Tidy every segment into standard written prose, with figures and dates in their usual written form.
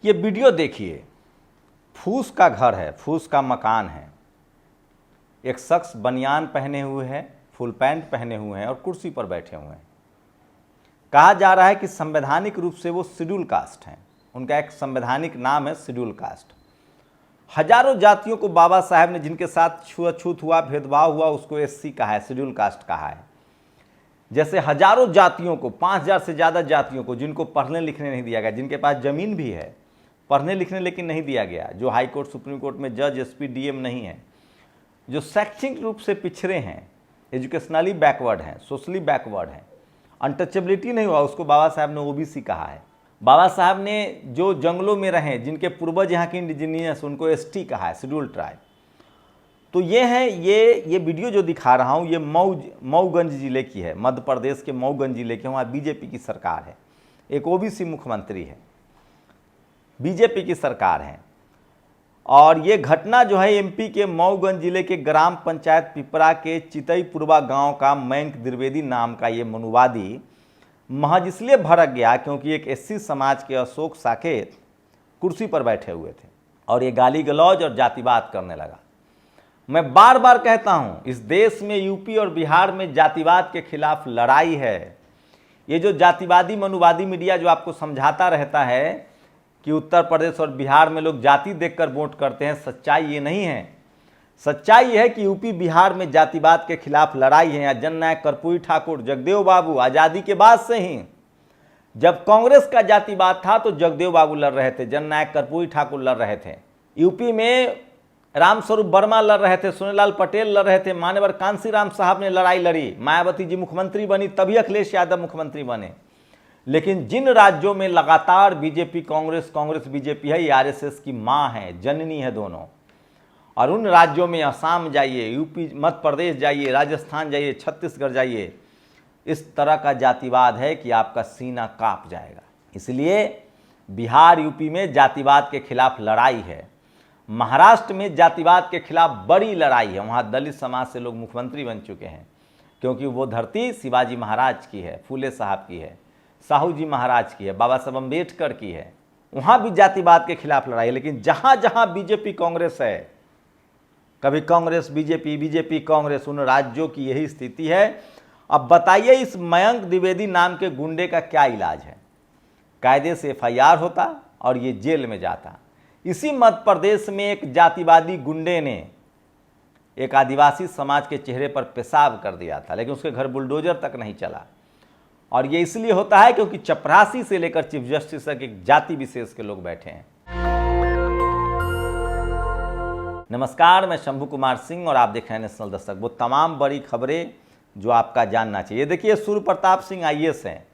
ये वीडियो देखिए, फूस का घर है, फूस का मकान है। एक शख्स बनियान पहने हुए है, फुल पैंट पहने हुए हैं और कुर्सी पर बैठे हुए हैं। कहा जा रहा है कि संवैधानिक रूप से वो शेड्यूल कास्ट हैं। उनका एक संवैधानिक नाम है शेड्यूल कास्ट। हजारों जातियों को बाबा साहब ने जिनके साथ छूआछूत हुआ, भेदभाव हुआ, उसको एससी कहा है, शेड्यूल कास्ट कहा है। जैसे हजारों जातियों को, 5000 से ज़्यादा जातियों को जिनको पढ़ने लिखने नहीं दिया गया, जिनके पास ज़मीन भी है, पढ़ने लिखने लेकिन नहीं दिया गया, जो हाई कोर्ट सुप्रीम कोर्ट में जज एसपी डीएम नहीं है, जो शैक्षणिक रूप से पिछड़े हैं, एजुकेशनली बैकवर्ड हैं, सोशली बैकवर्ड हैं, अनटचेबिलिटी नहीं हुआ, उसको बाबा साहब ने ओबीसी कहा है। बाबा साहब ने जो जंगलों में रहे, जिनके पूर्वज यहाँ के इंडिजीनियस, उनको एसटी कहा है, शेड्यूल ट्राइब। तो ये है, ये वीडियो जो दिखा रहा हूँ, ये मऊगंज जिले की है, मध्य प्रदेश के मऊगंज जिले के। वहाँ बीजेपी की सरकार है, एक ओबीसी मुख्यमंत्री है, बीजेपी की सरकार है। और ये घटना जो है एमपी के मऊगंज जिले के ग्राम पंचायत पिपरा के चितईपुरवा गांव का मयंक द्विवेदी नाम का ये मनुवादी महज इसलिए भड़क गया क्योंकि एक एससी समाज के अशोक साकेत कुर्सी पर बैठे हुए थे और ये गाली गलौज और जातिवाद करने लगा। मैं बार बार कहता हूं, इस देश में यूपी और बिहार में जातिवाद के खिलाफ लड़ाई है। ये जो जातिवादी मनुवादी मीडिया जो आपको समझाता रहता है कि उत्तर प्रदेश और बिहार में लोग जाति देखकर वोट करते हैं, सच्चाई ये नहीं है। सच्चाई ये है कि यूपी बिहार में जातिवाद के खिलाफ लड़ाई है। जननायक कर्पूरी ठाकुर, जगदेव बाबू, आज़ादी के बाद से ही जब कांग्रेस का जातिवाद था तो जगदेव बाबू लड़ रहे थे, जननायक कर्पूरी ठाकुर लड़ रहे थे, यूपी में रामस्वरूप वर्मा लड़ रहे थे, सोनेलाल पटेल लड़ रहे थे, मान्यवर कांशीराम साहब ने लड़ाई लड़ी, मायावती जी मुख्यमंत्री बनी, तभी अखिलेश यादव मुख्यमंत्री बने। लेकिन जिन राज्यों में लगातार बीजेपी कांग्रेस, कांग्रेस बीजेपी है, ये आरएसएस की माँ है, जननी है दोनों। और उन राज्यों में असम जाइए, यूपी, मध्य प्रदेश जाइए, राजस्थान जाइए, छत्तीसगढ़ जाइए, इस तरह का जातिवाद है कि आपका सीना कांप जाएगा। इसलिए बिहार यूपी में जातिवाद के खिलाफ लड़ाई है। महाराष्ट्र में जातिवाद के खिलाफ बड़ी लड़ाई है। वहाँ दलित समाज से लोग मुख्यमंत्री बन चुके हैं क्योंकि वो धरती शिवाजी महाराज की है, फूले साहब की है, साहू जी महाराज की है, बाबा साहब अम्बेडकर की है। वहाँ भी जातिवाद के खिलाफ लड़ाई है। लेकिन जहाँ जहाँ बीजेपी कांग्रेस है, कभी कांग्रेस बीजेपी, बीजेपी कांग्रेस, उन राज्यों की यही स्थिति है। अब बताइए इस मयंक द्विवेदी नाम के गुंडे का क्या इलाज है? कायदे से एफआईआर होता और ये जेल में जाता। इसी मध्य प्रदेश में एक जातिवादी गुंडे ने एक आदिवासी समाज के चेहरे पर पेशाब कर दिया था, लेकिन उसके घर बुलडोजर तक नहीं चला। और ये इसलिए होता है क्योंकि चपरासी से लेकर चीफ जस्टिस तक एक जाति विशेष के लोग बैठे हैं। नमस्कार, मैं शंभू कुमार सिंह और आप देख रहे हैं नेशनल दस्तक। वो तमाम बड़ी खबरें जो आपका जानना चाहिए। देखिए, सूर्य प्रताप सिंह आईएएस हैं,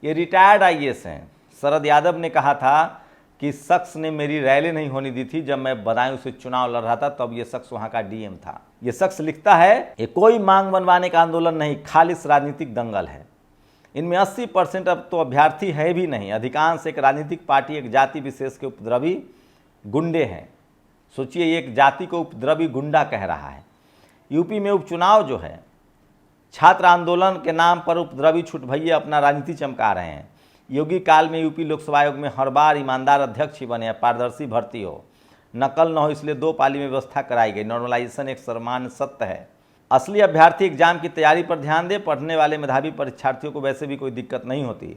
ये रिटायर्ड आईएएस हैं। शरद यादव ने कहा था कि इस शख्स ने मेरी रैली नहीं होने दी थी जब मैं बदायूं से चुनाव लड़ रहा था, तब ये शख्स वहां का डीएम था। ये शख्स लिखता है, ये कोई मांग बनवाने का आंदोलन नहीं, खालिस राजनीतिक दंगल है। इनमें 80% अब तो अभ्यर्थी है भी नहीं, अधिकांश एक राजनीतिक पार्टी, एक जाति विशेष के उपद्रवी गुंडे हैं। सोचिए, ये एक जाति को उपद्रवी गुंडा कह रहा है। यूपी में उपचुनाव जो है, छात्र आंदोलन के नाम पर उपद्रवी छुट भैया अपना राजनीति चमका रहे हैं। योगी काल में यूपी लोकसभा आयोग में हर बार ईमानदार अध्यक्ष ही बने, पारदर्शी भर्ती हो, नकल न हो, इसलिए 2 पाली में व्यवस्था कराई गई। नॉर्मलाइजेशन एक सामान्य सत्य है। असली अभ्यर्थी एग्जाम की तैयारी पर ध्यान दे। पढ़ने वाले मेधावी परीक्षार्थियों को वैसे भी कोई दिक्कत नहीं होती।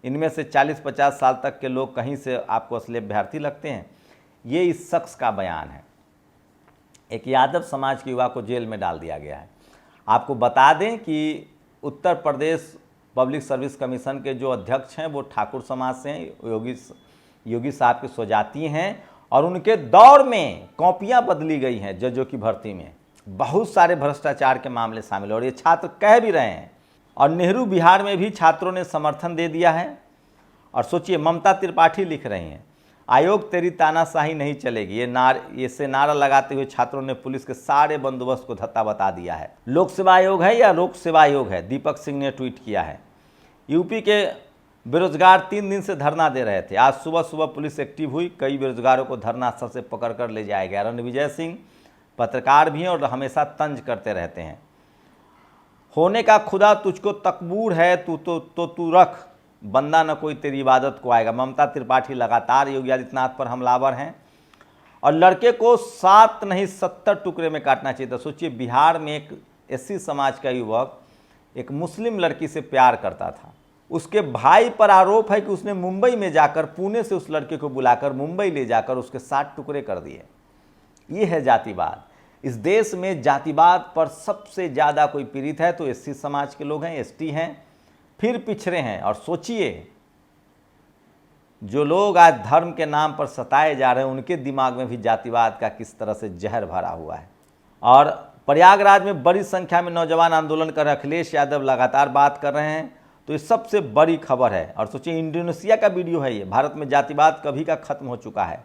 इनमें से 40-50 साल तक के लोग कहीं से आपको असली अभ्यर्थी लगते हैं। ये इस शख्स का बयान है। एक यादव समाज के युवा को जेल में डाल दिया गया है। आपको बता दें कि Uttar Pradesh public service commission के जो अध्यक्ष हैं वो ठाकुर समाज से हैं, योगी साहब के स्वजाती हैं। और उनके दौर में कॉपियां बदली गई हैं जजों की भर्ती में। बहुत सारे भ्रष्टाचार के मामले शामिल और ये छात्र कह भी रहे हैं। और नेहरू बिहार में भी छात्रों ने समर्थन दे दिया है। और सोचिए, ममता त्रिपाठी लिख रही हैं, आयोग तेरी तानाशाही नहीं चलेगी। ये नारा लगाते हुए छात्रों ने पुलिस के सारे बंदोबस्त को धत्ता बता दिया है। लोक सेवा आयोग है या लोक सेवा आयोग है, दीपक सिंह ने ट्वीट किया है। यूपी के बेरोजगार 3 दिन से धरना दे रहे थे। आज सुबह सुबह पुलिस एक्टिव हुई, कई बेरोजगारों को धरना स्थल से पकड़कर ले जाया गया। रणविजय सिंह पत्रकार भी हैं और हमेशा तंज करते रहते हैं। होने का खुदा तुझको तकबूर है, तू रख, बंदा न कोई तेरी इबादत को आएगा। ममता त्रिपाठी लगातार योगी आदित्यनाथ पर हमलावर हैं और लड़के को 7 नहीं 70 टुकड़े में काटना चाहिए था। सोचिए, बिहार में एक एससी समाज का युवक एक मुस्लिम लड़की से प्यार करता था। उसके भाई पर आरोप है कि उसने मुंबई में जाकर, पुणे से उस लड़के को बुलाकर मुंबई ले जाकर उसके 7 टुकड़े कर दिए। ये है जातिवाद। इस देश में जातिवाद पर सबसे ज़्यादा कोई पीड़ित है तो एससी समाज के लोग हैं, एसटी हैं, फिर पिछड़े हैं। और सोचिए, जो लोग आज धर्म के नाम पर सताए जा रहे हैं उनके दिमाग में भी जातिवाद का किस तरह से जहर भरा हुआ है। और प्रयागराज में बड़ी संख्या में नौजवान आंदोलन कर रहे, अखिलेश यादव लगातार बात कर रहे हैं, तो ये सबसे बड़ी खबर है। और सोचिए, इंडोनेशिया का वीडियो है ये, भारत में जातिवाद कभी का खत्म हो चुका है।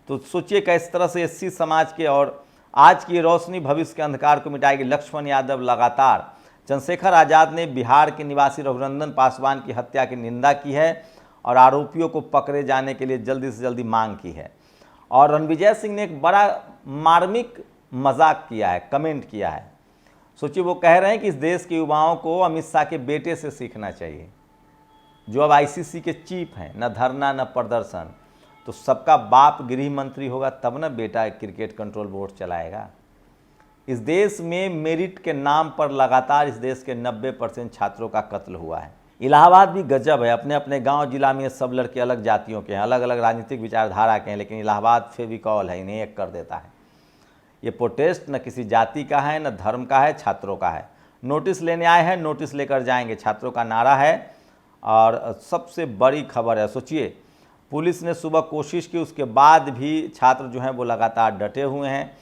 तो सोचिए किस तरह से एससी समाज के और आज की रोशनी भविष्य के अंधकार को मिटाएगी। लक्ष्मण यादव लगातार। चंद्रशेखर आज़ाद ने बिहार के निवासी रघुनंदन पासवान की हत्या की निंदा की है और आरोपियों को पकड़े जाने के लिए जल्दी से जल्दी मांग की है। और रणविजय सिंह ने एक बड़ा मार्मिक मजाक किया है, कमेंट किया है। सोचिए, वो कह रहे हैं कि इस देश के युवाओं को अमित शाह के बेटे से सीखना चाहिए, जो अब आईसीसी के चीफ हैं। न धरना न प्रदर्शन, तो सबका बाप गृह मंत्री होगा तब न बेटा क्रिकेट कंट्रोल बोर्ड चलाएगा। इस देश में मेरिट के नाम पर लगातार इस देश के 90% छात्रों का कत्ल हुआ है। इलाहाबाद भी गजब है, अपने अपने गांव जिला में सब लड़के अलग जातियों के हैं, अलग अलग राजनीतिक विचारधारा के हैं, लेकिन इलाहाबाद फेविकॉल है, इन्हें एक कर देता है। ये प्रोटेस्ट न किसी जाति का है न धर्म का है, छात्रों का है। नोटिस लेने आए हैं, नोटिस लेकर जाएंगे, छात्रों का नारा है। और सबसे बड़ी खबर है, सोचिए, पुलिस ने सुबह कोशिश की, उसके बाद भी छात्र जो हैं वो लगातार डटे हुए हैं।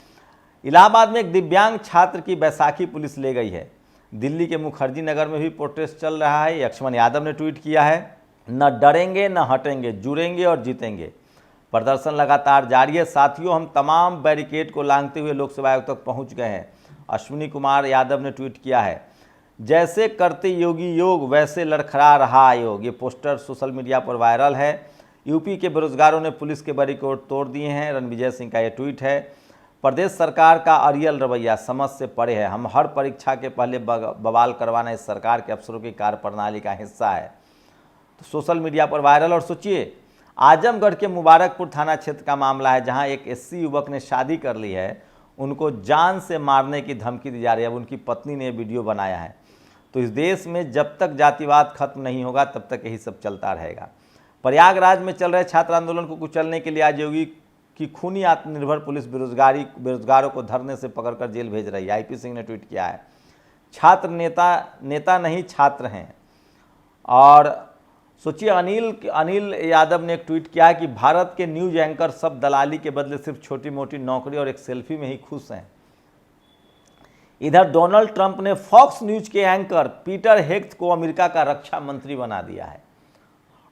इलाहाबाद में एक दिव्यांग छात्र की बैसाखी पुलिस ले गई है। दिल्ली के मुखर्जी नगर में भी प्रोटेस्ट चल रहा है। लक्ष्मण यादव ने ट्वीट किया है, न डरेंगे न हटेंगे, जुड़ेंगे और जीतेंगे। प्रदर्शन लगातार जारी है। साथियों, हम तमाम बैरिकेड को लांघते हुए लोकसभा आयोग तक पहुंच गए हैं। अश्विनी कुमार यादव ने ट्वीट किया है, जैसे करते योगी योग वैसे लड़खड़ा रहा आयोग। ये पोस्टर सोशल मीडिया पर वायरल है। यूपी के बेरोजगारों ने पुलिस के बैरिकेड तोड़ दिए हैं। रणविजय सिंह का ये ट्वीट है। प्रदेश सरकार का अड़ियल रवैया समझ से परे है। हम हर परीक्षा के पहले बवाल करवाना इस सरकार के अफसरों की कार्यप्रणाली का हिस्सा है। तो सोशल मीडिया पर वायरल। और सोचिए, आजमगढ़ के मुबारकपुर थाना क्षेत्र का मामला है, जहां एक एससी युवक ने शादी कर ली है, उनको जान से मारने की धमकी दी जा रही है। अब उनकी पत्नी ने वीडियो बनाया है। तो इस देश में जब तक जातिवाद खत्म नहीं होगा तब तक यही सब चलता रहेगा। प्रयागराज में चल रहे छात्र आंदोलन को कुचलने के लिए आज योगी की खूनी आत्मनिर्भर पुलिस बेरोजगारों को धरने से पकड़कर जेल भेज रही है। आईपी सिंह ने ट्वीट किया है, छात्र नेता नहीं छात्र हैं। और सोचिए, अनिल यादव ने एक ट्वीट किया है कि भारत के न्यूज एंकर सब दलाली के बदले सिर्फ छोटी मोटी नौकरी और एक सेल्फी में ही खुश हैं। इधर डोनाल्ड ट्रंप ने फॉक्स न्यूज के एंकर पीटर हेग्थ को अमेरिका का रक्षा मंत्री बना दिया है।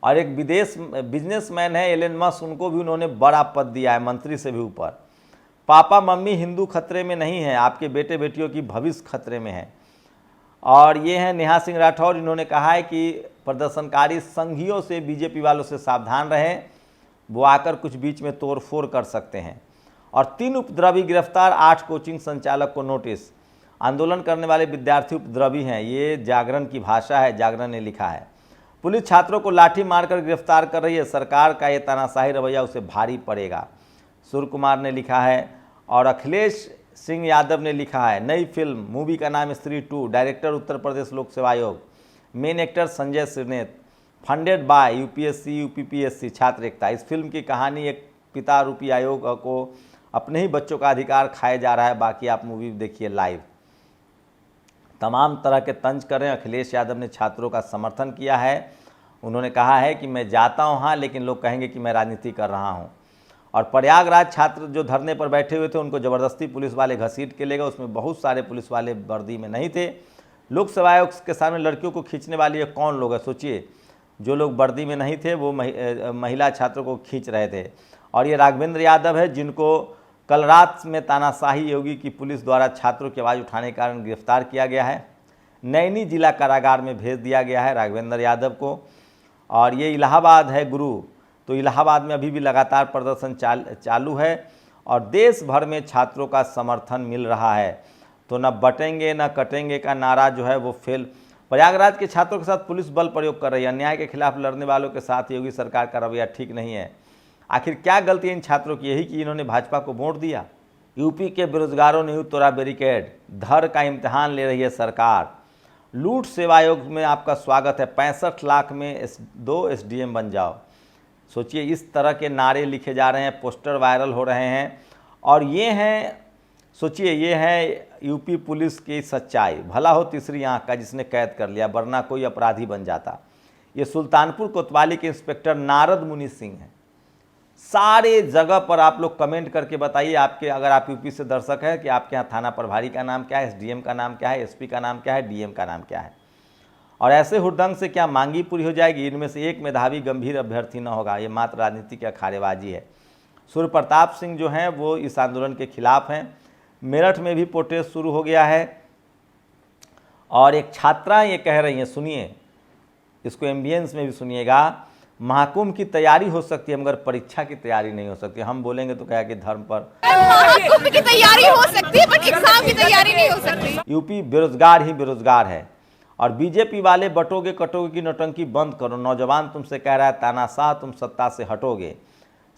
और एक विदेश बिजनेसमैन है एलन मस्क, उनको भी उन्होंने बड़ा पद दिया है, मंत्री से भी ऊपर। पापा मम्मी हिंदू खतरे में नहीं है, आपके बेटे बेटियों की भविष्य खतरे में है। और ये हैं नेहा सिंह राठौर, इन्होंने कहा है कि प्रदर्शनकारी संघियों से, बीजेपी वालों से सावधान रहें, वो आकर कुछ बीच में तोड़फोड़ कर सकते हैं। और 3 उपद्रवी गिरफ्तार, 8 कोचिंग संचालक को नोटिस। आंदोलन करने वाले विद्यार्थी उपद्रवी हैं, ये जागरण की भाषा है, जागरण ने लिखा है। पुलिस छात्रों को लाठी मारकर गिरफ्तार कर रही है, सरकार का ये तानाशाही रवैया उसे भारी पड़ेगा, सूर्य कुमार ने लिखा है। और अखिलेश सिंह यादव ने लिखा है, नई फिल्म, मूवी का नाम स्त्री 2, director Uttar Pradesh Lok Seva Aayog, main actor Sanjay Sirnet, funded by UPSC UPPSC Chhatra Ekta. इस फिल्म की कहानी एक पिता रूपी आयोग को अपने ही बच्चों का अधिकार खाया जा रहा है। बाकी आप मूवी देखिए लाइव। तमाम तरह के तंज करें। अखिलेश यादव ने छात्रों का समर्थन किया है। उन्होंने कहा है कि मैं जाता हूँ हाँ, लेकिन लोग कहेंगे कि मैं राजनीति कर रहा हूँ। और प्रयागराज छात्र जो धरने पर बैठे हुए थे उनको ज़बरदस्ती पुलिस वाले घसीट के ले गए। उसमें बहुत सारे पुलिस वाले वर्दी में नहीं थे। लोकसभा आयोग के सामने लड़कियों को खींचने वाले ये कौन लोग हैं? सोचिए, जो लोग वर्दी में नहीं थे वो महिला छात्रों को खींच रहे थे। और ये राघवेंद्र यादव है, जिनको कल रात में तानाशाही योगी की पुलिस द्वारा छात्रों की आवाज़ उठाने के कारण गिरफ्तार किया गया है। नैनी जिला कारागार में भेज दिया गया है राघवेंद्र यादव को। और ये इलाहाबाद है गुरु, तो इलाहाबाद में अभी भी लगातार प्रदर्शन चालू है और देश भर में छात्रों का समर्थन मिल रहा है। तो न बटेंगे न कटेंगे का नारा जो है वो प्रयागराज के छात्रों के साथ पुलिस बल प्रयोग कर रही है। अन्याय के खिलाफ लड़ने वालों के साथ योगी सरकार का रवैया ठीक नहीं है। आखिर क्या गलती है इन छात्रों की? यही कि इन्होंने भाजपा को वोट दिया। यूपी के बेरोजगारों ने तोड़ा बैरिकेड, धर का इम्तिहान ले रही है सरकार। लूट सेवा आयोग में आपका स्वागत है, 65 लाख में 2 SDM बन जाओ। सोचिए, इस तरह के नारे लिखे जा रहे हैं, पोस्टर वायरल हो रहे हैं। और ये हैं, सोचिए, ये है यूपी पुलिस की सच्चाई। भला हो तीसरी आंख का जिसने कैद कर लिया, वरना कोई अपराधी बन जाता। ये सुल्तानपुर कोतवाली के इंस्पेक्टर नारद मुनि सिंह हैं। सारे जगह पर आप लोग कमेंट करके बताइए, आपके अगर आप यूपी से दर्शक हैं, कि आपके यहाँ थाना प्रभारी का नाम क्या है, SDM का नाम क्या है, SP का नाम क्या है, DM का नाम क्या है। और ऐसे हुड़दंग से क्या मांगी पूरी हो जाएगी? इनमें से एक मेधावी गंभीर अभ्यर्थी न होगा। ये मात्र राजनीति की अखाड़ेबाजी है। सूर्य प्रताप सिंह जो हैं वो इस आंदोलन के खिलाफ हैं। मेरठ में भी प्रोटेस्ट शुरू हो गया है। और एक छात्रा ये कह रही हैं, सुनिए, इसको एम्बियंस में भी सुनिएगा, महाकुंभ की तैयारी हो सकती है मगर परीक्षा की तैयारी नहीं हो सकती। हम बोलेंगे तो क्या कि धर्म पर। महाकुंभ की तैयारी हो सकती है बट एग्जाम की तैयारी नहीं हो सकती। यूपी बेरोजगार ही बेरोजगार है। और बीजेपी वाले बटोगे कटोगे की नौटंकी बंद करो। नौजवान तुमसे कह रहा है, तानाशाह तुम सत्ता से हटोगे।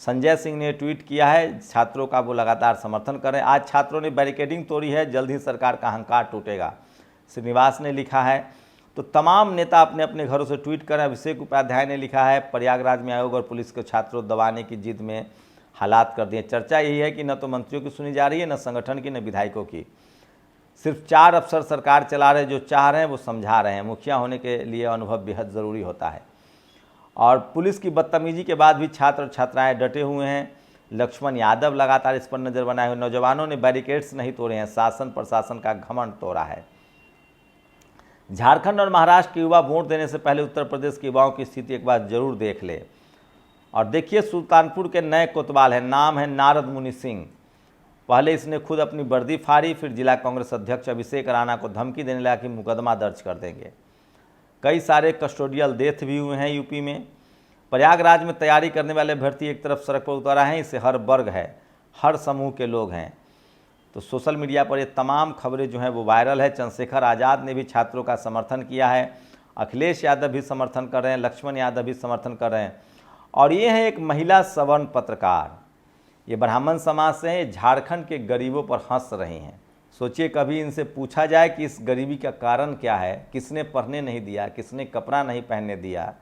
संजय सिंह ने ट्वीट किया है, छात्रों का वो लगातार समर्थन करें। आज छात्रों ने बैरिकेडिंग तोड़ी है, जल्द ही सरकार का अहंकार टूटेगा, श्रीनिवास ने लिखा है। तो तमाम नेता अपने अपने घरों से ट्वीट करें। अभिषेक उपाध्याय ने लिखा है, प्रयागराज में आयोग और पुलिस को छात्रों दबाने की जिद में हालात कर दिए। चर्चा यही है कि न तो मंत्रियों की सुनी जा रही है, न संगठन की, न विधायकों की। सिर्फ 4 अफसर सरकार चला रहे, जो चाह रहे हैं वो समझा रहे हैं। मुखिया होने के लिए अनुभव बेहद ज़रूरी होता है। और पुलिस की बदतमीजी के बाद भी छात्र और छात्राएं डटे हुए हैं। लक्ष्मण यादव लगातार इस पर नज़र बनाए हुए। नौजवानों ने बैरिकेड्स नहीं तोड़े हैं, शासन प्रशासन का घमंड तोड़ा है। झारखंड और महाराष्ट्र के युवा वोट देने से पहले उत्तर प्रदेश के युवाओं की स्थिति एक बार जरूर देख ले। और देखिए, सुल्तानपुर के नए कोतवाल हैं, नाम है नारद मुनि सिंह। पहले इसने खुद अपनी वर्दी फाड़ी, फिर जिला कांग्रेस अध्यक्ष अभिषेक राणा को धमकी देने लगा कि मुकदमा दर्ज कर देंगे। कई सारे कस्टोडियल डेथ भी हुए हैं यूपी में। प्रयागराज में तैयारी करने वाले अभ्यर्थी एक तरफ सड़क पर उतरा है, इसे हर वर्ग है, हर समूह के लोग हैं। तो सोशल मीडिया पर ये तमाम खबरें जो हैं वो वायरल है। चंद्रशेखर आज़ाद ने भी छात्रों का समर्थन किया है, अखिलेश यादव भी समर्थन कर रहे हैं, लक्ष्मण यादव भी समर्थन कर रहे हैं। और ये है एक महिला सवर्ण पत्रकार, ये ब्राह्मण समाज से हैं, झारखंड के गरीबों पर हंस रही हैं। सोचिए, कभी इनसे पूछा जाए कि इस गरीबी का कारण क्या है, किसने पढ़ने नहीं दिया, किसने कपड़ा नहीं पहनने दिया,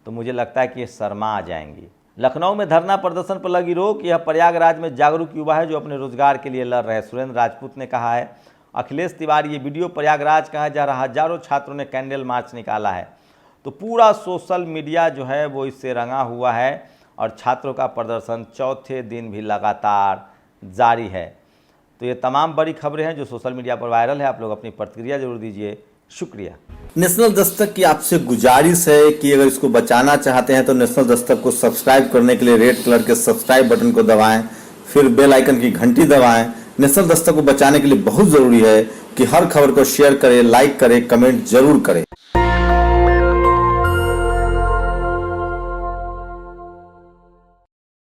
तो मुझे लगता है कि ये शर्मा आ जाएंगी। लखनऊ में धरना प्रदर्शन पर लगी रोक। यह प्रयागराज में जागरूक युवा है जो अपने रोजगार के लिए लड़ रहे हैं, सुरेंद्र राजपूत ने कहा है। अखिलेश तिवारी, ये वीडियो प्रयागराज कहा जा रहा, हजारों छात्रों ने कैंडल मार्च निकाला है। तो पूरा सोशल मीडिया जो है वो इससे रंगा हुआ है। और छात्रों का प्रदर्शन चौथे दिन भी लगातार जारी है। तो ये तमाम बड़ी खबरें हैं जो सोशल मीडिया पर वायरल है। आप लोग अपनी प्रतिक्रिया जरूर दीजिए। शुक्रिया। नेशनल दस्तक की आपसे गुजारिश है कि अगर इसको बचाना चाहते हैं तो नेशनल दस्तक को सब्सक्राइब करने के लिए रेड कलर के सब्सक्राइब बटन को दबाएं, फिर बेल आइकन की घंटी दबाएं। नेशनल दस्तक को बचाने के लिए बहुत जरूरी है कि हर खबर को शेयर करें, लाइक करें, कमेंट जरूर करें।